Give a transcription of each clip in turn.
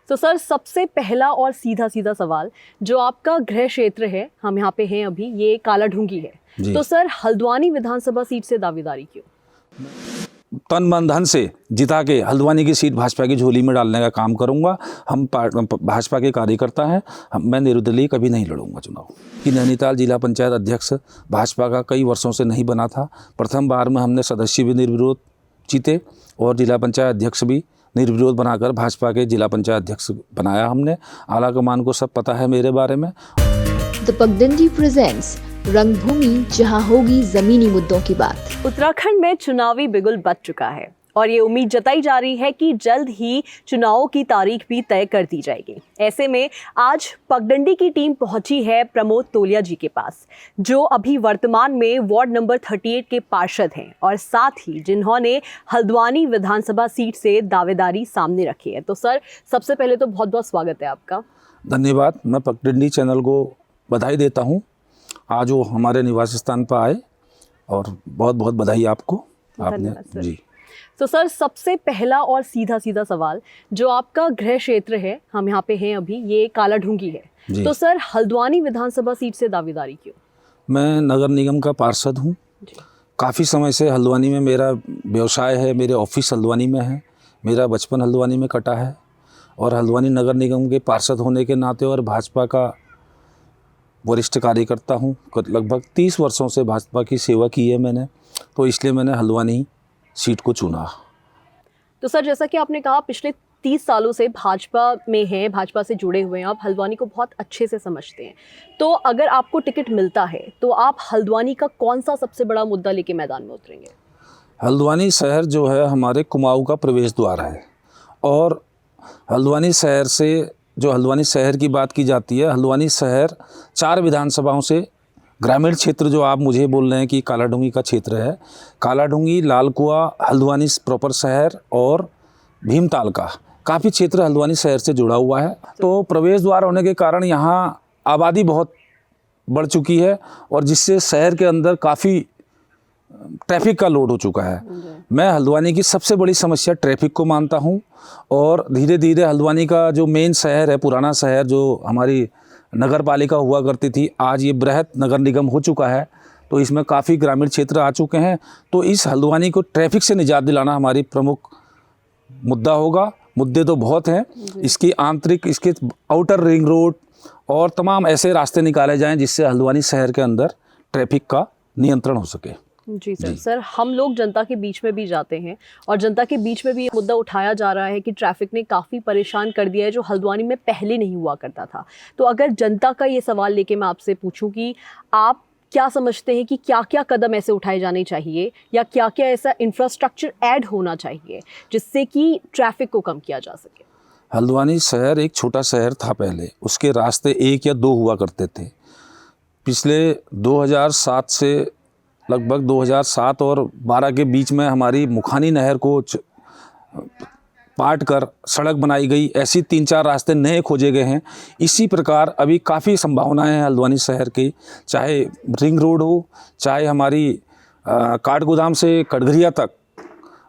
तो सर सबसे पहला और सीधा सीधा सवाल, जो आपका गृह क्षेत्र है, हम यहाँ पे हैं अभी, ये कालाढूंगी है, तो सर हल्द्वानी विधानसभा सीट से दावेदारी क्यों? तन मन धन से जिता के हल्द्वानी की सीट भाजपा की झोली में डालने का काम करूंगा। हम भाजपा के कार्यकर्ता हैं, मैं निर्दलीय कभी नहीं लड़ूंगा चुनाव। कि नैनीताल जिला पंचायत अध्यक्ष भाजपा का कई वर्षों से नहीं बना था। प्रथम बार में हमने सदस्य भी निर्विरोध जीते और जिला पंचायत अध्यक्ष भी निर्विरोध बनाकर भाजपा के जिला पंचायत अध्यक्ष बनाया हमने। आलाकमान को सब पता है मेरे बारे में। द पगडंडी प्रेजेंट्स रंगभूमि, जहां होगी जमीनी मुद्दों की बात। उत्तराखंड में चुनावी बिगुल बज चुका है और ये उम्मीद जताई जा रही है कि जल्द ही चुनावों की तारीख भी तय कर दी जाएगी। ऐसे में आज पगडंडी की टीम पहुंची है प्रमोद तोलिया जी के पास, जो अभी वर्तमान में वार्ड नंबर 38 के पार्षद हैं और साथ ही जिन्होंने हल्द्वानी विधानसभा सीट से दावेदारी सामने रखी है। तो सर सबसे पहले तो बहुत बहुत स्वागत है आपका। धन्यवाद। मैं पगडंडी चैनल को बधाई देता हूँ, आज वो हमारे निवास स्थान पर आए और बहुत बहुत बधाई आपको। आपने जी। तो सर सबसे पहला और सीधा सीधा सवाल, जो आपका गृह क्षेत्र है, हम यहाँ पे हैं अभी, ये कालाढूंगी है, तो सर हल्द्वानी विधानसभा सीट से दावेदारी क्यों? मैं नगर निगम का पार्षद हूँ। काफ़ी समय से हल्द्वानी में मेरा व्यवसाय है, मेरे ऑफिस हल्द्वानी में है, मेरा बचपन हल्द्वानी में कटा है और हल्द्वानी नगर निगम के पार्षद होने के नाते और भाजपा का वरिष्ठ कार्यकर्ता हूँ। लगभग 30 वर्षों से भाजपा की सेवा की है मैंने, तो इसलिए मैंने हल्द्वानी सीट को चुना। तो सर जैसा कि आपने कहा पिछले 30 सालों से भाजपा में हैं, भाजपा से जुड़े हुए हैं, आप हल्द्वानी को बहुत अच्छे से समझते हैं, तो अगर आपको टिकट मिलता है तो आप हल्द्वानी का कौन सा सबसे बड़ा मुद्दा लेके मैदान में उतरेंगे? हल्द्वानी शहर जो है हमारे कुमाऊं का प्रवेश द्वार है और हल्द्वानी शहर से, जो हल्द्वानी शहर की बात की जाती है, हल्द्वानी शहर 4 विधानसभाओं से ग्रामीण क्षेत्र, जो आप मुझे बोल रहे हैं कि कालाढूंगी का क्षेत्र है, कालाढूंगी, लालकुआ, हल्द्वानी प्रॉपर शहर और भीमताल का काफ़ी क्षेत्र हल्द्वानी शहर से जुड़ा हुआ है। तो प्रवेश द्वार होने के कारण यहाँ आबादी बहुत बढ़ चुकी है और जिससे शहर के अंदर काफ़ी ट्रैफिक का लोड हो चुका है। मैं हल्द्वानी की सबसे बड़ी समस्या ट्रैफिक को मानता हूँ और धीरे धीरे हल्द्वानी का जो मेन शहर है, पुराना शहर जो हमारी नगर पालिका हुआ करती थी, आज ये बृहत नगर निगम हो चुका है, तो इसमें काफ़ी ग्रामीण क्षेत्र आ चुके हैं। तो इस हल्द्वानी को ट्रैफिक से निजात दिलाना हमारी प्रमुख मुद्दा होगा। मुद्दे तो बहुत हैं, इसकी आंतरिक, इसके आउटर रिंग रोड और तमाम ऐसे रास्ते निकाले जाएँ जिससे हल्द्वानी शहर के अंदर ट्रैफिक का नियंत्रण हो सके। जी सर। सर हम लोग जनता के बीच में भी जाते हैं और जनता के बीच में भी ये मुद्दा उठाया जा रहा है कि ट्रैफिक ने काफ़ी परेशान कर दिया है, जो हल्द्वानी में पहले नहीं हुआ करता था। तो अगर जनता का ये सवाल लेके मैं आपसे पूछूं कि आप क्या समझते हैं कि क्या क्या कदम ऐसे उठाए जाने चाहिए या क्या क्या ऐसा इंफ्रास्ट्रक्चर ऐड होना चाहिए जिससे कि ट्रैफिक को कम किया जा सके? हल्द्वानी शहर एक छोटा शहर था पहले, उसके रास्ते 1 या 2 हुआ करते थे। पिछले 2007 से लगभग 2007 और 12 के बीच में हमारी मुखानी नहर को पाट कर सड़क बनाई गई। ऐसी 3-4 रास्ते नए खोजे गए हैं। इसी प्रकार अभी काफ़ी संभावनाएं हैं हल्द्वानी शहर की, चाहे रिंग रोड हो, चाहे हमारी काठगोदाम से कटघरिया तक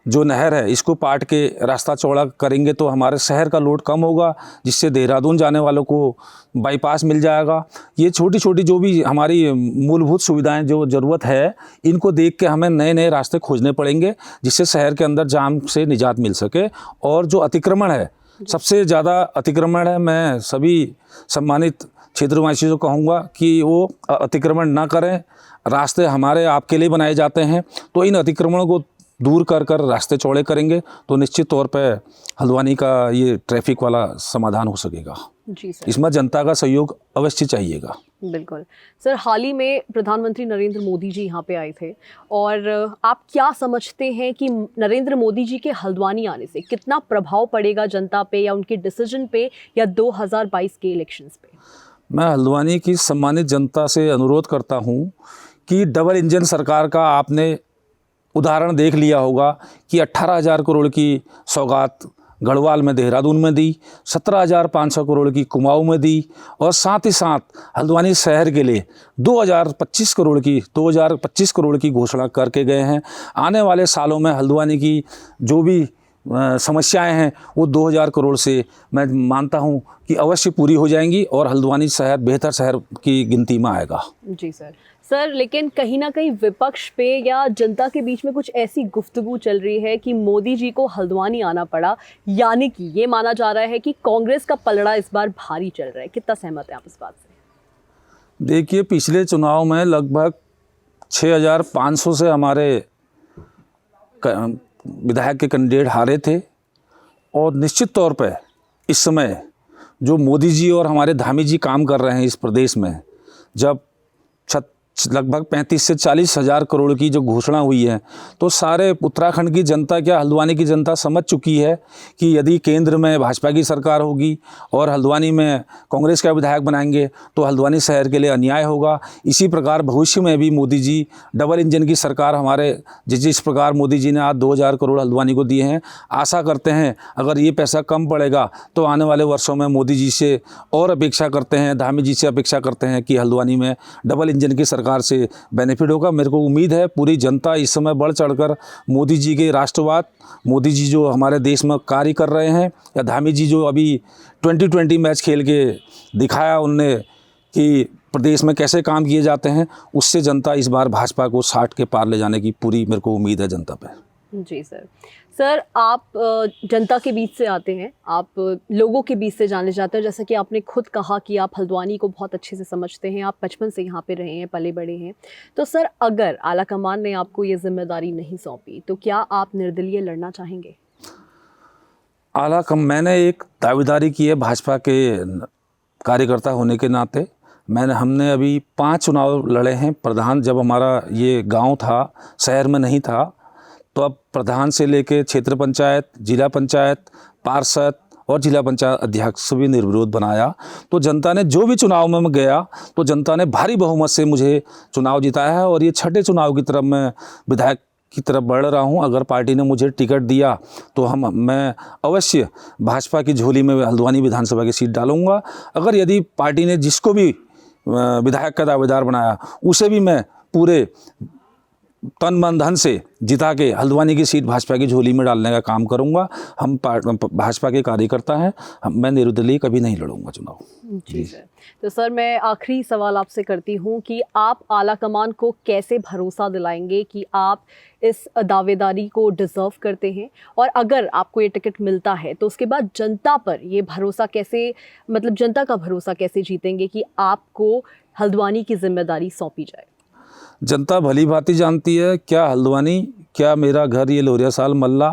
जो नहर है, इसको पाट के रास्ता चौड़ा करेंगे तो हमारे शहर का लोड कम होगा, जिससे देहरादून जाने वालों को बाईपास मिल जाएगा। ये छोटी छोटी जो भी हमारी मूलभूत सुविधाएं जो ज़रूरत है, इनको देख के हमें नए नए रास्ते खोजने पड़ेंगे जिससे शहर के अंदर जाम से निजात मिल सके। और जो अतिक्रमण है, सबसे ज़्यादा अतिक्रमण है, मैं सभी सम्मानित क्षेत्रवासियों को कहूँगा कि वो अतिक्रमण ना करें। रास्ते हमारे आपके लिए बनाए जाते हैं, तो इन अतिक्रमणों को दूर कर कर रास्ते चौड़े करेंगे तो निश्चित तौर पे हल्द्वानी का ये ट्रैफिक वाला समाधान हो सकेगा। जी सर। इसमें जनता का सहयोग अवश्य चाहिएगा। बिल्कुल सर। हाल ही में प्रधानमंत्री नरेंद्र मोदी जी यहाँ पे आए थे और आप क्या समझते हैं कि नरेंद्र मोदी जी के हल्द्वानी आने से कितना प्रभाव पड़ेगा जनता पे या उनके डिसीजन पे या 2022 के इलेक्शंस पे? मैं हल्द्वानी की सम्मानित जनता से अनुरोध करता हूँ कि डबल इंजन सरकार का आपने उदाहरण देख लिया होगा कि 18,000 करोड़ की सौगात गढ़वाल में, देहरादून में दी, 17,500 करोड़ की कुमाऊं में दी और साथ ही साथ हल्द्वानी शहर के लिए 2,025 करोड़ की घोषणा करके गए हैं। आने वाले सालों में हल्द्वानी की जो भी समस्याएं हैं वो 2000 करोड़ से मैं मानता हूं कि अवश्य पूरी हो जाएंगी और हल्द्वानी शहर बेहतर शहर की गिनती में आएगा। जी सर, लेकिन कहीं ना कहीं विपक्ष पे या जनता के बीच में कुछ ऐसी गुफ्तगू चल रही है कि मोदी जी को हल्द्वानी आना पड़ा, यानी कि ये माना जा रहा है कि कांग्रेस का पलड़ा इस बार भारी चल रहा है। कितना सहमत है आप इस बात से? देखिए, पिछले चुनाव में लगभग 6500 से हमारे विधायक के कैंडिडेट हारे थे और निश्चित तौर पे इस समय जो मोदी जी और हमारे धामी जी काम कर रहे हैं इस प्रदेश में, जब लगभग 35 से 40 हज़ार करोड़ की जो घोषणा हुई है, तो सारे उत्तराखंड की जनता, क्या हल्द्वानी की जनता समझ चुकी है कि यदि केंद्र में भाजपा की सरकार होगी और हल्द्वानी में कांग्रेस का विधायक बनाएंगे तो हल्द्वानी शहर के लिए अन्याय होगा। इसी प्रकार भविष्य में भी मोदी जी डबल इंजन की सरकार हमारे जिस प्रकार मोदी जी ने आज 2000 करोड़ हल्द्वानी को दिए हैं, आशा करते हैं अगर ये पैसा कम पड़ेगा तो आने वाले वर्षों में मोदी जी से और अपेक्षा करते हैं, धामी जी से अपेक्षा करते हैं कि हल्द्वानी में डबल इंजन की सरकार से बेनिफिट होगा। मेरे को उम्मीद है पूरी जनता इस समय बढ़ चढ़कर मोदी जी के राष्ट्रवाद, मोदी जी जो हमारे देश में कार्य कर रहे हैं, या धामी जी जो अभी 2020 मैच खेल के दिखाया उनने कि प्रदेश में कैसे काम किए जाते हैं, उससे जनता इस बार भाजपा को 60 के पार ले जाने की पूरी मेरे को उम्मीद है जनता पे। जी सर, आप जनता के बीच से आते हैं, आप लोगों के बीच से जाने जाते हैं। जैसा कि आपने खुद कहा कि आप हल्द्वानी को बहुत अच्छे से समझते हैं, आप बचपन से यहाँ पे रहे हैं, पले बड़े हैं। तो सर, अगर आलाकमान ने आपको ये जिम्मेदारी नहीं सौंपी तो क्या आप निर्दलीय लड़ना चाहेंगे? मैंने एक दावेदारी की है भाजपा के कार्यकर्ता होने के नाते। हमने अभी 5 चुनाव लड़े हैं। प्रधान जब हमारा ये गाँव था, शहर में नहीं था, तो अब प्रधान से लेके क्षेत्र पंचायत, जिला पंचायत, पार्षद और जिला पंचायत अध्यक्ष भी निर्विरोध बनाया। तो जनता ने जो भी चुनाव में मैं गया तो जनता ने भारी बहुमत से मुझे चुनाव जिताया है और ये 6ठे चुनाव की तरफ मैं विधायक की तरफ बढ़ रहा हूँ। अगर पार्टी ने मुझे टिकट दिया तो मैं अवश्य भाजपा की झोली में हल्द्वानी विधानसभा की सीट डालूंगा। अगर यदि पार्टी ने जिसको भी विधायक का दावेदार बनाया उसे भी मैं पूरे तन मन धन से जिता के हल्द्वानी की सीट भाजपा की झोली में डालने का काम करूंगा। हम भाजपा के कार्यकर्ता हैं, मैं निर्दलीय कभी नहीं लड़ूंगा चुनाव। जी सर। तो सर, मैं आखिरी सवाल आपसे करती हूं कि आप आलाकमान को कैसे भरोसा दिलाएंगे कि आप इस दावेदारी को डिज़र्व करते हैं, और अगर आपको ये टिकट मिलता है तो उसके बाद जनता पर ये भरोसा कैसे, मतलब जनता का भरोसा कैसे जीतेंगे कि आपको हल्द्वानी की जिम्मेदारी सौंपी जाए? जनता भली भांति जानती है क्या हल्द्वानी, क्या मेरा घर ये लोरिया साल मल्ला,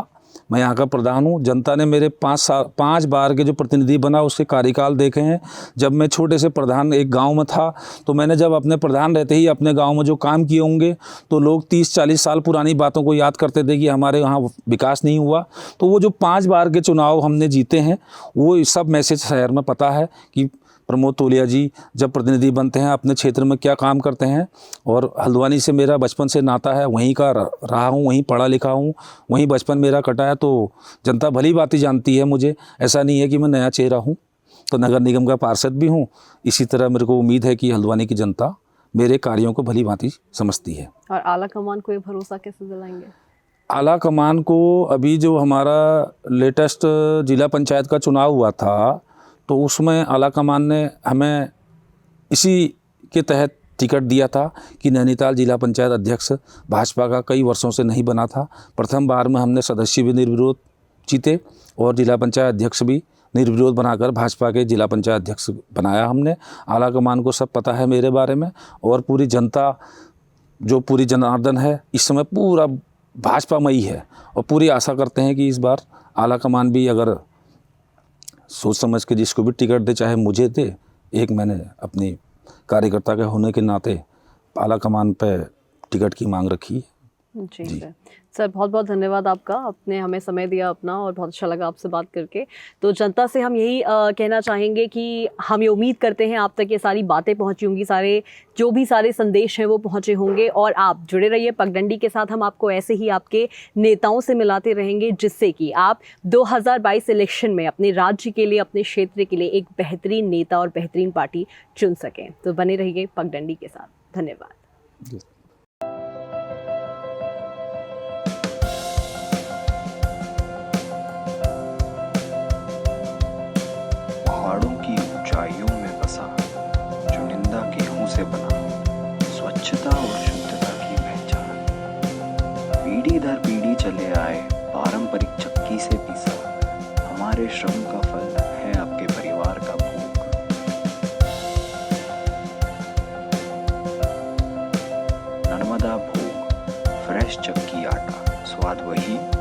मैं यहाँ का प्रधान हूँ। जनता ने मेरे 5 बार के जो प्रतिनिधि बना उसके कार्यकाल देखे हैं। जब मैं छोटे से प्रधान एक गांव में था तो मैंने जब अपने प्रधान रहते ही अपने गांव में जो काम किए होंगे तो लोग 30-40 साल पुरानी बातों को याद करते थे कि हमारे यहाँ विकास नहीं हुआ। तो वो जो 5 बार के चुनाव हमने जीते हैं वो सब मैसेज शहर में पता है कि प्रमोद तोलिया जी जब प्रतिनिधि बनते हैं अपने क्षेत्र में क्या काम करते हैं। और हल्द्वानी से मेरा बचपन से नाता है, वहीं का रहा हूँ, वहीं पढ़ा लिखा हूँ, वहीं बचपन मेरा कटा है। तो जनता भली भांति जानती है मुझे, ऐसा नहीं है कि मैं नया चेहरा हूँ। तो नगर निगम का पार्षद भी हूँ। इसी तरह मेरे को उम्मीद है कि हल्द्वानी की जनता मेरे कार्यों को भली भांति समझती है। और आलाकमान को ये भरोसा कैसे दिलाएंगे? आलाकमान को अभी जो हमारा लेटेस्ट जिला पंचायत का चुनाव हुआ था तो उसमें आलाकमान ने हमें इसी के तहत टिकट दिया था कि नैनीताल जिला पंचायत अध्यक्ष भाजपा का कई वर्षों से नहीं बना था। प्रथम बार में हमने सदस्य भी निर्विरोध जीते और जिला पंचायत अध्यक्ष भी निर्विरोध बनाकर भाजपा के जिला पंचायत अध्यक्ष बनाया हमने। आलाकमान को सब पता है मेरे बारे में और पूरी जनता जो पूरी जनार्दन है इस समय पूरा भाजपामयी है और पूरी आशा करते हैं कि इस बार आलाकमान भी अगर सोच समझ के जिसको भी टिकट दे, चाहे मुझे दे, एक मैंने अपनी कार्यकर्ता के होने के नाते आलाकमान पे टिकट की मांग रखी है। जी सर, बहुत बहुत धन्यवाद आपका, आपने हमें समय दिया अपना और बहुत अच्छा लगा आपसे बात करके। तो जनता से हम यही कहना चाहेंगे कि हम ये उम्मीद करते हैं आप तक ये सारी बातें पहुंची होंगी, सारे संदेश हैं वो पहुंचे होंगे, और आप जुड़े रहिए पगडंडी के साथ। हम आपको ऐसे ही आपके नेताओं से मिलाते रहेंगे जिससे कि आप 2022 इलेक्शन में अपने राज्य के लिए, अपने क्षेत्र के लिए एक बेहतरीन नेता और बेहतरीन पार्टी चुन सकें। तो बने रहिए पगडंडी के साथ। धन्यवाद। चक्की आटा, स्वाद वही